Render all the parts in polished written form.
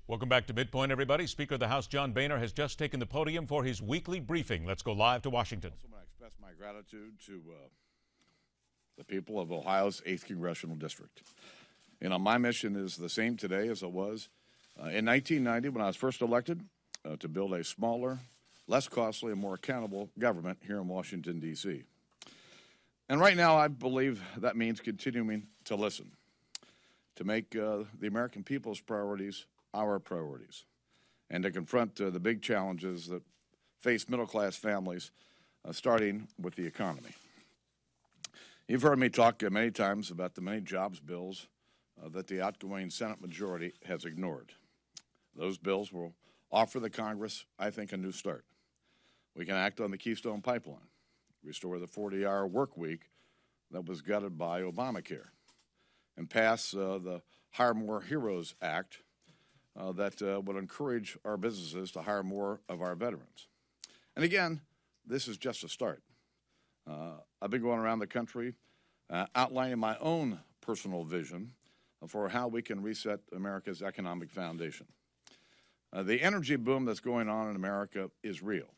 Welcome back to MidPoint, everybody. Speaker of the House John Boehner has just taken the podium for his weekly briefing. Let's go live to Washington. I also want to express my gratitude to the people of Ohio's 8th Congressional District. You know, my mission is the same today as it was in 1990 when I was first elected to build a smaller, less costly, and more accountable government here in Washington, D.C. And right now, I believe that means continuing to listen, to make the American people's priorities our priorities, and to confront the big challenges that face middle-class families, starting with the economy. You've heard me talk many times about the many jobs bills that the outgoing Senate majority has ignored. Those bills will offer the Congress, I think, a new start. We can act on the Keystone Pipeline, restore the 40-hour work week that was gutted by Obamacare, and pass the Hire More Heroes Act that would encourage our businesses to hire more of our veterans. And again, this is just a start. I've been going around the country outlining my own personal vision for how we can reset America's economic foundation. The energy boom that's going on in America is real,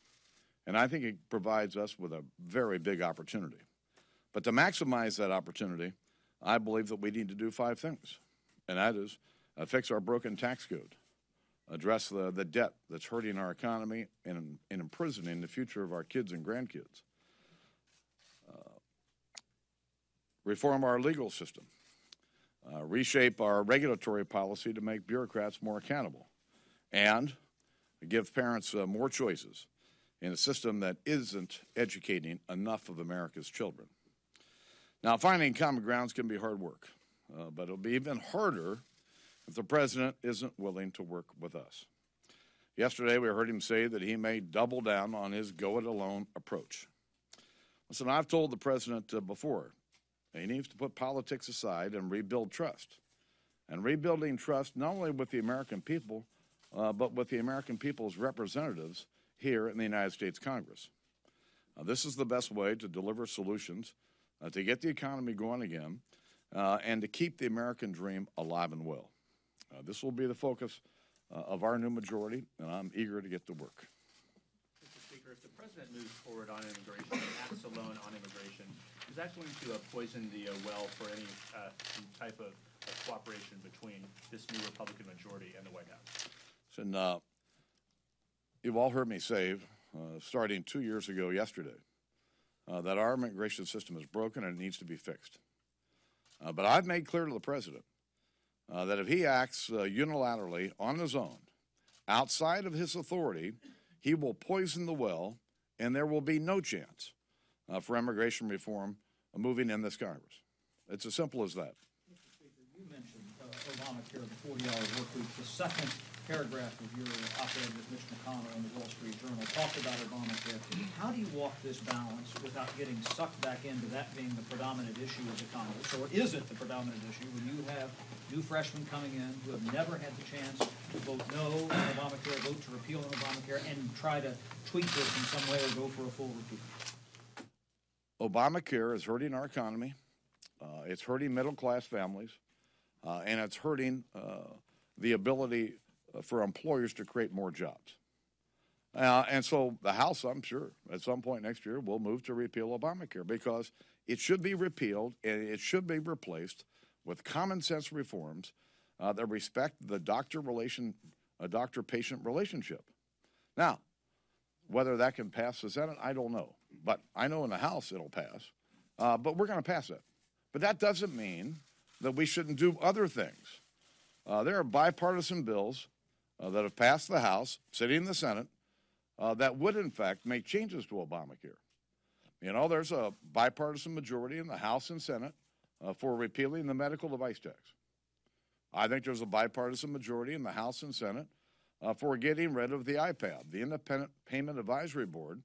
and I think it provides us with a very big opportunity. But to maximize that opportunity, I believe that we need to do 5 things, and that is fix our broken tax code, address the debt that's hurting our economy and imprisoning the future of our kids and grandkids, reform our legal system, reshape our regulatory policy to make bureaucrats more accountable, and give parents more choices in a system that isn't educating enough of America's children. Now, finding common grounds can be hard work, but it'll be even harder if the president isn't willing to work with us. Yesterday, we heard him say that he may double down on his go-it-alone approach. Listen, I've told the president before, he needs to put politics aside and rebuild trust. And rebuilding trust not only with the American people, but with the American people's representatives here in the United States Congress. This is the best way to deliver solutions, to get the economy going again, and to keep the American dream alive and well. This will be the focus of our new majority, and I'm eager to get to work. Mr. Speaker, if the president moves forward on immigration, acts alone on immigration, is that going to poison the well for any type of cooperation between this new Republican majority and the White House? So, you've all heard me say, starting 2 years ago yesterday, that our immigration system is broken and it needs to be fixed. But I've made clear to the president that if he acts unilaterally on his own, outside of his authority, he will poison the well, and there will be no chance for immigration reform moving in this Congress. It's as simple as that. Mr. Speaker, you mentioned Obamacare, the 40-hour work week. The second paragraph of your op-ed with Mitch McConnell in the Wall Street Journal talked about Obamacare. How do you walk this balance without getting sucked back into that being the predominant issue of the Congress? Or is it the predominant issue when you have new freshmen coming in who have never had the chance to vote no on Obamacare, vote to repeal Obamacare, and try to tweak this in some way or go for a full repeal? Obamacare is hurting our economy. It's hurting middle-class families, and it's hurting the ability for employers to create more jobs. And so the House, I'm sure, at some point next year, will move to repeal Obamacare because it should be repealed and it should be replaced with common sense reforms that respect the doctor-patient relationship. Now, whether that can pass the Senate, I don't know. But I know in the House it'll pass. But we're going to pass it. But that doesn't mean that we shouldn't do other things. There are bipartisan bills that have passed the House, sitting in the Senate, that would, in fact, make changes to Obamacare. You know, there's a bipartisan majority in the House and Senate for repealing the medical device tax. I think there's a bipartisan majority in the House and Senate for getting rid of the IPAB, the Independent Payment Advisory Board,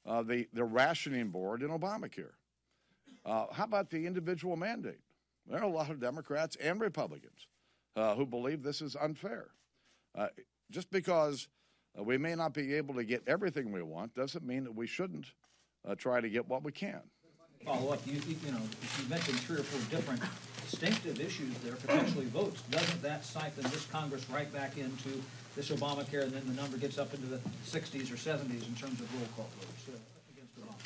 the rationing board in Obamacare. How about the individual mandate? There are a lot of Democrats and Republicans who believe this is unfair. Just because we may not be able to get everything we want doesn't mean that we shouldn't try to get what we can. Follow up, you mentioned 3 or 4 different distinctive issues there, potentially votes. Doesn't that siphon this Congress right back into this Obamacare, and then the number gets up into the 60s or 70s in terms of roll call votes against Obamacare?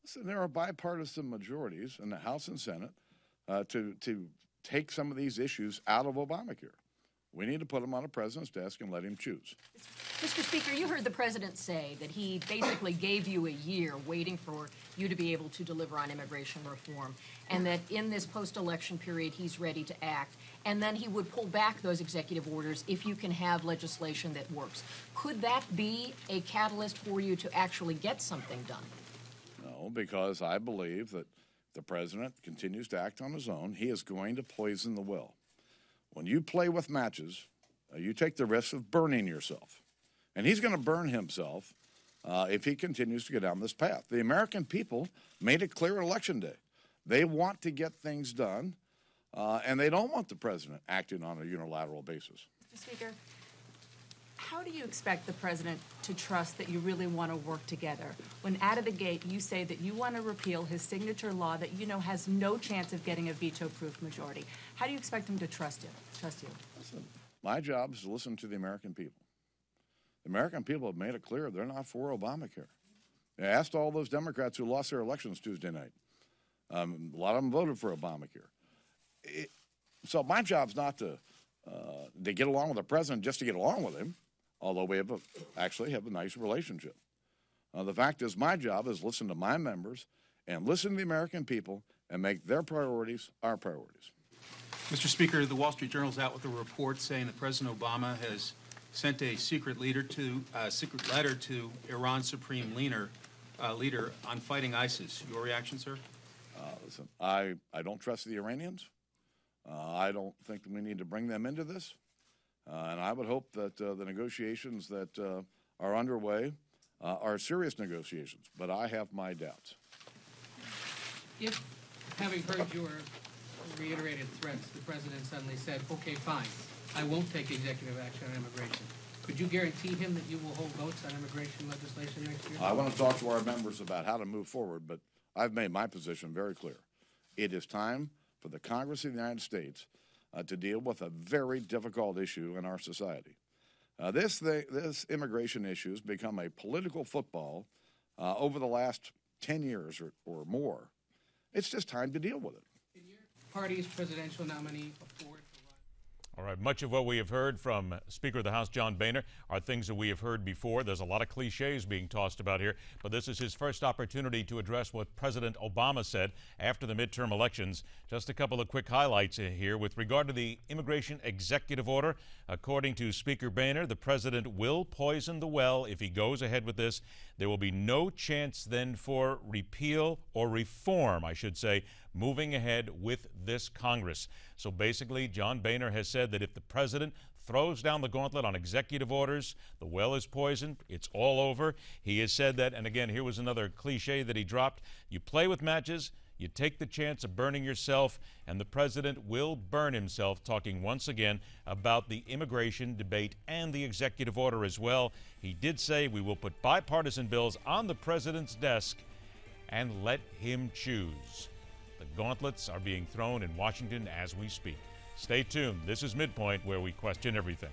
Listen, there are bipartisan majorities in the House and Senate to take some of these issues out of Obamacare. We need to put them on the president's desk and let him choose. Mr. Speaker, you heard the president say that he basically gave you a year waiting for you to be able to deliver on immigration reform, and that in this post-election period he's ready to act, and then he would pull back those executive orders if you can have legislation that works. Could that be a catalyst for you to actually get something done? No, because I believe that the president continues to act on his own. He is going to poison the well. When you play with matches, you take the risk of burning yourself. And he's going to burn himself if he continues to go down this path. The American people made it clear Election Day. They want to get things done, and they don't want the president acting on a unilateral basis. Mr. Speaker, how do you expect the president to trust that you really want to work together when out of the gate you say that you want to repeal his signature law that you know has no chance of getting a veto-proof majority? How do you expect him to trust you? Listen, my job is to listen to the American people. The American people have made it clear they're not for Obamacare. They asked all those Democrats who lost their elections Tuesday night. A lot of them voted for Obamacare. So my job's not to get along with the president just to get along with him, although we actually have a nice relationship. The fact is, my job is listen to my members and listen to the American people and make their priorities our priorities. Mr. Speaker, the Wall Street Journal's out with a report saying that President Obama has sent a secret letter to Iran's supreme leader on fighting ISIS. Your reaction, sir? Listen, I don't trust the Iranians. I don't think we need to bring them into this. And I would hope that the negotiations that are underway are serious negotiations. But I have my doubts. If, having heard your reiterated threats, the president suddenly said, okay, fine, I won't take executive action on immigration, could you guarantee him that you will hold votes on immigration legislation next year? I want to talk to our members about how to move forward, but I've made my position very clear. It is time for the Congress of the United States to deal with a very difficult issue in our society. This immigration issue has become a political football over the last 10 years or more. It's just time to deal with it. Can your party's presidential nominee afford to run? All right, much of what we have heard from Speaker of the House John Boehner are things that we have heard before. There's a lot of cliches being tossed about here, but this is his first opportunity to address what President Obama said after the midterm elections. Just a couple of quick highlights here. With regard to the immigration executive order, according to Speaker Boehner, the president will poison the well if he goes ahead with this. There will be no chance then for repeal or reform, I should say, moving ahead with this Congress. So basically, John Boehner has said that if the president throws down the gauntlet on executive orders, the well is poisoned, it's all over. He has said that, and again, here was another cliche that he dropped, you play with matches, you take the chance of burning yourself, and the president will burn himself, talking once again about the immigration debate and the executive order as well. He did say we will put bipartisan bills on the president's desk and let him choose. The gauntlets are being thrown in Washington as we speak. Stay tuned. This is MidPoint, where we question everything.